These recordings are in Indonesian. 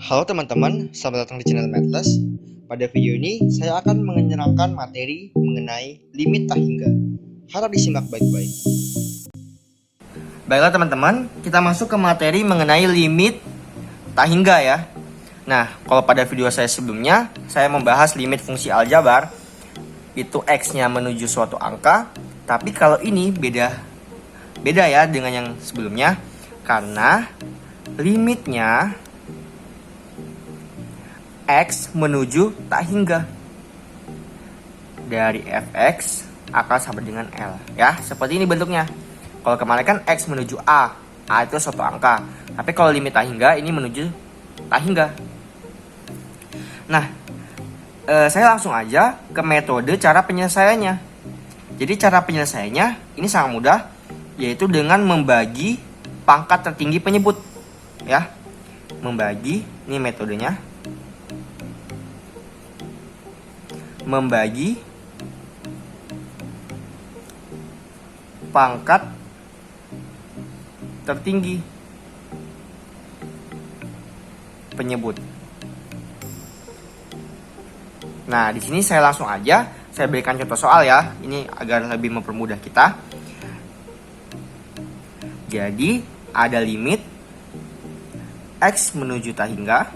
Halo teman-teman, selamat datang di channel Mathless. Pada video ini, saya akan menerangkan materi mengenai limit tak hingga. Harap disimak baik-baik. Baiklah teman-teman, kita masuk ke materi mengenai limit tak hingga ya. Nah, kalau pada video saya sebelumnya, saya membahas limit fungsi aljabar, itu X-nya menuju suatu angka. Tapi kalau ini beda ya dengan yang sebelumnya, karena limitnya X menuju tak hingga. Dari Fx akan sama dengan L ya, seperti ini bentuknya. Kalau kemarin kan X menuju A itu suatu angka. Tapi kalau limit tak hingga, ini menuju tak hingga. Nah, saya langsung aja ke metode cara penyelesaiannya. Jadi cara penyelesaiannya ini sangat mudah, yaitu dengan membagi pangkat tertinggi penyebut ya. Membagi, ini metodenya, membagi pangkat tertinggi penyebut. Nah, di sini saya langsung aja saya berikan contoh soal ya, ini agar lebih mempermudah kita. Jadi, ada limit X menuju tak hingga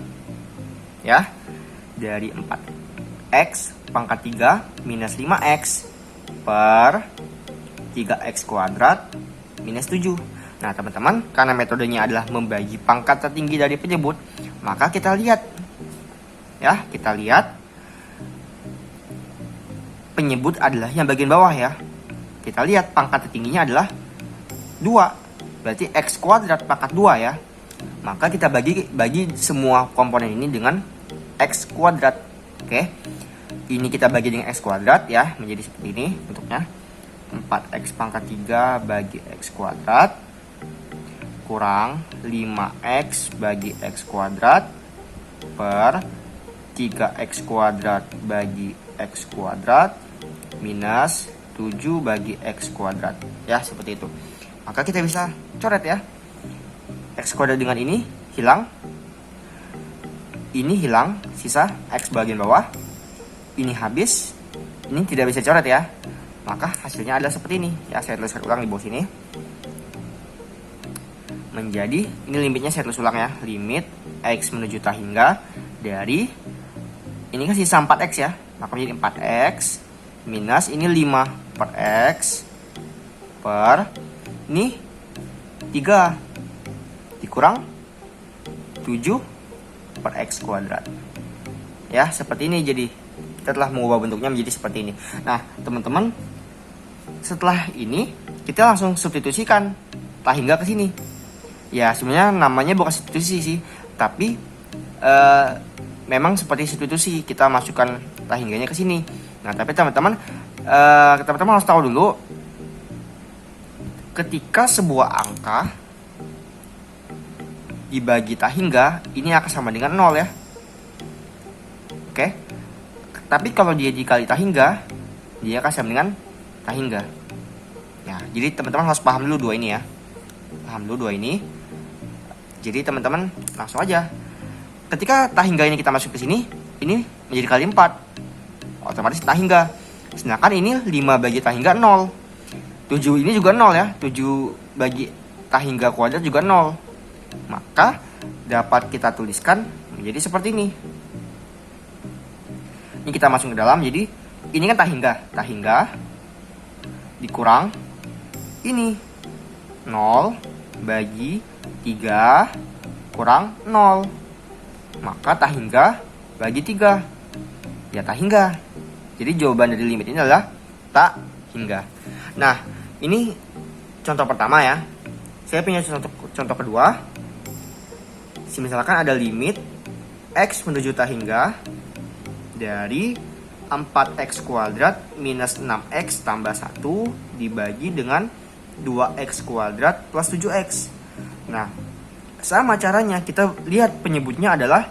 ya, dari 4X pangkat 3 minus 5X per 3X kuadrat minus 7. Nah teman-teman, karena metodenya adalah membagi pangkat tertinggi dari penyebut, maka kita lihat ya, penyebut adalah yang bagian bawah ya. Kita lihat pangkat tertingginya adalah 2, berarti X kuadrat pangkat 2 ya. Maka kita bagi semua komponen ini dengan X kuadrat. Oke, ini kita bagi dengan X kuadrat ya, menjadi seperti ini bentuknya. 4X pangkat 3 bagi X kuadrat kurang 5X bagi X kuadrat per 3X kuadrat bagi X kuadrat minus 7 bagi X kuadrat ya, seperti itu. Maka kita bisa coret ya, X kuadrat dengan ini hilang, ini hilang, sisa X bagian bawah, ini habis, ini tidak bisa coret ya. Maka hasilnya adalah seperti ini ya, saya tuliskan ulang di bawah sini. Menjadi, ini limitnya saya tulis ulang ya, limit X menuju tak hingga dari, ini kan sisa 4X ya, maka menjadi 4X minus ini 5 per X per ini 3 dikurang 7 per X kuadrat ya, seperti ini. Jadi kita telah mengubah bentuknya menjadi seperti ini. Nah teman-teman, setelah ini kita langsung substitusikan tak hingga ke sini. Ya sebenarnya namanya bukan substitusi sih, tapi memang seperti substitusi, kita masukkan tak hingganya ke sini. Nah tapi teman-teman harus tahu dulu, ketika sebuah angka dibagi tak hingga, ini akan sama dengan 0 ya. Oke. Tapi kalau dia dikali tak hingga, dia akan sama dengan tak hingga. Ya, jadi teman-teman harus paham dulu dua ini ya. Paham dulu dua ini. Jadi teman-teman langsung aja. Ketika tak hingga ini kita masuk ke sini, ini menjadi kali 4. Otomatis tak hingga. Sedangkan ini 5 bagi tak hingga 0. 7 ini juga 0 ya. 7 bagi tak hingga kuadrat juga 0. Maka dapat kita tuliskan menjadi seperti ini. Ini kita masuk ke dalam, jadi ini kan tak hingga dikurang ini 0 bagi 3 kurang 0, maka tak hingga bagi 3 ya tak hingga. Jadi jawaban dari limit ini adalah tak hingga. Nah ini contoh pertama ya. Saya punya contoh kedua. Misalkan ada limit X menuju tak hingga dari 4X kuadrat minus 6X tambah 1 dibagi dengan 2X kuadrat plus 7X. Nah, sama caranya, kita lihat penyebutnya adalah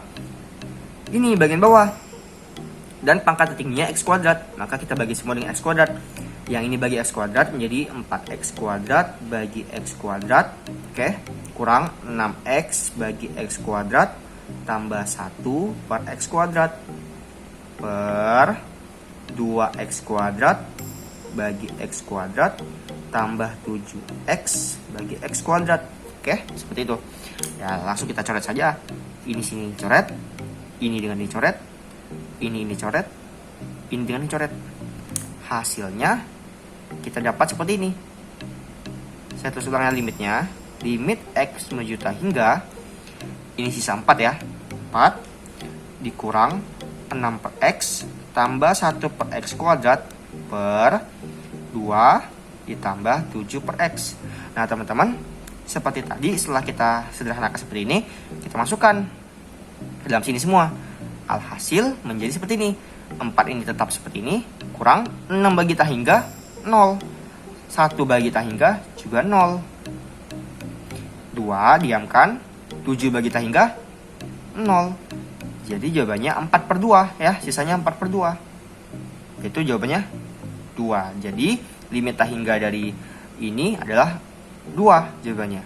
ini bagian bawah. Dan pangkat tertingginya X kuadrat, maka kita bagi semua dengan X kuadrat. Yang ini bagi X kuadrat menjadi 4X kuadrat bagi X kuadrat, oke, kurang 6X bagi X kuadrat tambah 1 per X kuadrat per 2X kuadrat bagi X kuadrat tambah 7X bagi X kuadrat. Oke, seperti itu. Ya, langsung kita coret saja. Ini sini coret, ini dengan dicoret, ini coret, ini dengan dicoret. Hasilnya kita dapat seperti ini. Saya tulis ulangnya limitnya. Limit X menuju hingga, ini sisa 4 ya. 4 dikurang 6 per X tambah 1 per X kuadrat per 2 ditambah 7 per X. Nah teman-teman, seperti tadi setelah kita sederhanakan seperti ini, kita masukkan ke dalam sini semua. Alhasil menjadi seperti ini. 4 ini tetap seperti ini, kurang 6 bagi hingga 0. 1 bagi hingga juga 0. 2 diamkan, 7 bagi hingga 0. Jadi jawabannya 4 per 2 ya, sisanya 4 per 2. Itu jawabannya 2. Jadi limit hingga dari ini adalah 2 jawabannya.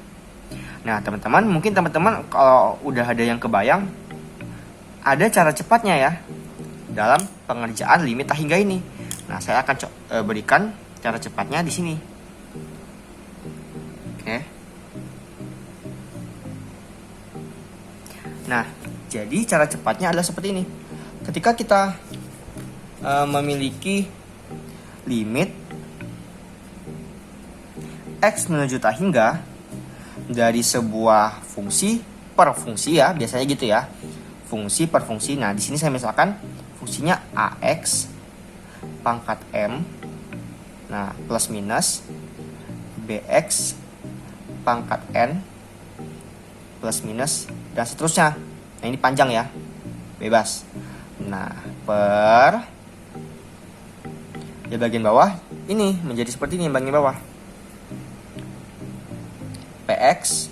Nah teman-teman, mungkin teman-teman kalau udah ada yang kebayang, ada cara cepatnya ya dalam pengerjaan limit hingga ini. Nah saya akan berikan cara cepatnya di sini. Oke. Nah, jadi cara cepatnya adalah seperti ini. Ketika kita memiliki limit X menuju hingga dari sebuah fungsi per fungsi ya, biasanya gitu ya. Fungsi per fungsi. Nah, di sini saya misalkan fungsinya AX pangkat M. Nah, plus minus BX pangkat N plus minus dan seterusnya. Nah, ini panjang ya, bebas. Nah, per di bagian bawah ini menjadi seperti ini bagian bawah. PX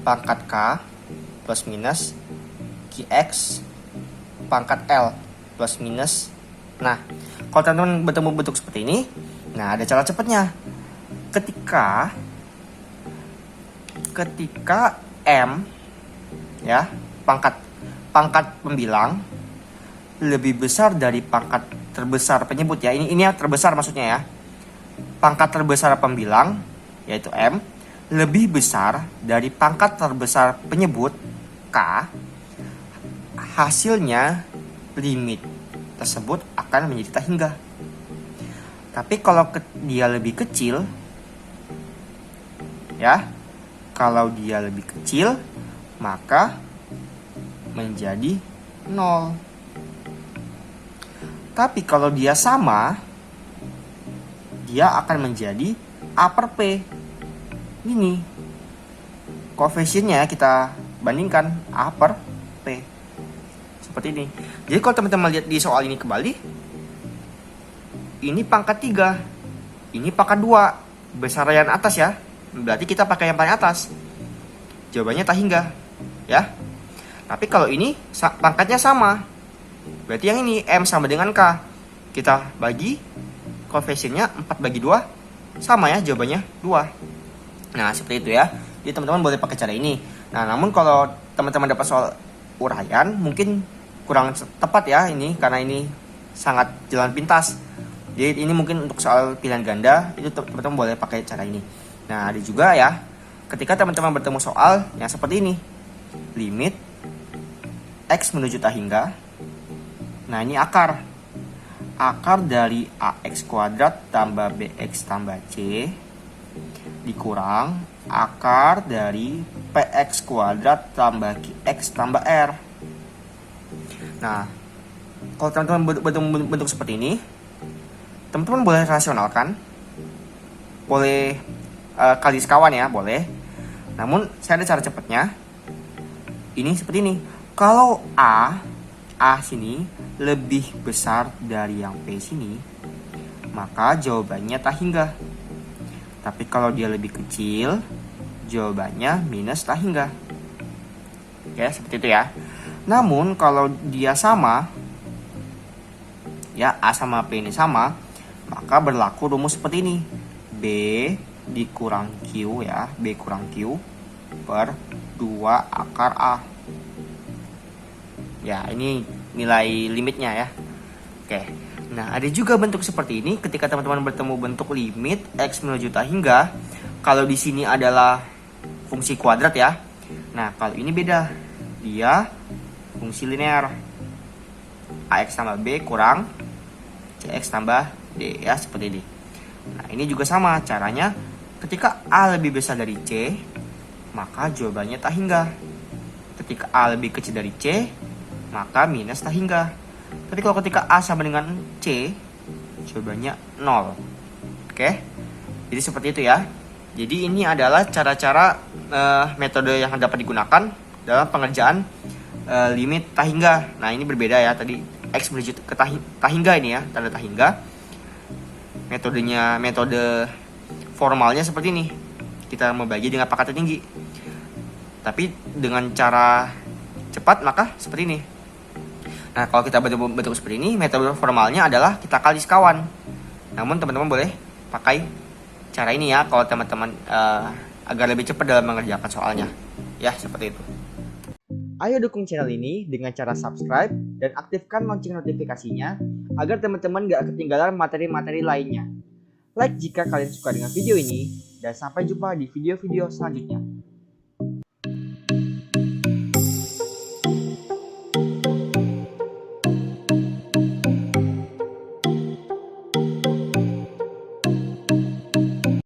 pangkat K plus minus QX pangkat L plus minus. Nah, kalau teman-teman bertemu bentuk seperti ini, nah ada cara cepatnya. Ketika M ya, pangkat pembilang lebih besar dari pangkat terbesar penyebut ya. Ini yang terbesar maksudnya ya. Pangkat terbesar pembilang yaitu M lebih besar dari pangkat terbesar penyebut K. Hasilnya limit tersebut akan menjadi hingga. Tapi kalau dia lebih kecil ya, kalau dia lebih kecil maka menjadi 0. Tapi kalau dia sama, dia akan menjadi A per P. Ini koefisiennya kita bandingkan A per P. Seperti ini. Jadi kalau teman-teman lihat di soal ini kembali, ini pangkat 3, ini pangkat 2, besaran atas ya. Berarti kita pakai yang paling atas. Jawabannya hingga ya. Tapi kalau ini pangkatnya sama, berarti yang ini M sama dengan K. Kita bagi koefisiennya 4 bagi 2, sama ya, jawabannya 2. Nah seperti itu ya. Jadi teman-teman boleh pakai cara ini. Nah namun kalau teman-teman dapat soal uraian mungkin kurang tepat ya ini, karena ini sangat jalan pintas. Jadi ini mungkin untuk soal pilihan ganda, itu teman-teman boleh pakai cara ini. Nah ada juga ya, ketika teman-teman bertemu soal yang seperti ini, limit X menuju hingga. Nah ini akar dari AX kuadrat tambah BX tambah C dikurang akar dari PX kuadrat tambah QX tambah R. Nah kalau teman-teman bertemu bentuk seperti ini, teman-teman boleh rasionalkan, boleh kali sekawan ya, boleh. Namun saya ada cara cepatnya. Ini seperti ini. Kalau A sini lebih besar dari yang P sini, maka jawabannya hingga. Tapi kalau dia lebih kecil, jawabannya minus hingga. Ya, seperti itu ya. Namun kalau dia sama, ya A sama P ini sama, maka berlaku rumus seperti ini. B dikurang Q ya, B kurang Q per 2 akar A. Ya, ini nilai limitnya ya. Oke. Nah, ada juga bentuk seperti ini ketika teman-teman bertemu bentuk limit X menuju tak hingga. Kalau di sini adalah fungsi kuadrat ya. Nah, kalau ini beda. Dia fungsi linear. AX tambah B kurang CX tambah D ya, seperti ini. Nah, ini juga sama caranya. Ketika A lebih besar dari C, maka jawabannya tak hingga. Ketika A lebih kecil dari C, maka minus tak hingga. Tapi kalau ketika A sama dengan C, jawabannya 0. Oke, jadi seperti itu ya. Jadi ini adalah cara-cara metode yang dapat digunakan dalam pengerjaan limit tak hingga. Nah, ini berbeda ya, tadi X menuju ke tak hingga ini ya, tanda tak hingga. Metode formalnya seperti ini. Kita membagi dengan pangkat tertinggi. Tapi dengan cara cepat maka seperti ini. Nah, kalau kita bentuk seperti ini, metode formalnya adalah kita kali sekawan. Namun teman-teman boleh pakai cara ini ya kalau teman-teman agar lebih cepat dalam mengerjakan soalnya. Ya, seperti itu. Ayo dukung channel ini dengan cara subscribe dan aktifkan lonceng notifikasinya agar teman-teman gak ketinggalan materi-materi lainnya. Like jika kalian suka dengan video ini, dan sampai jumpa di video-video selanjutnya.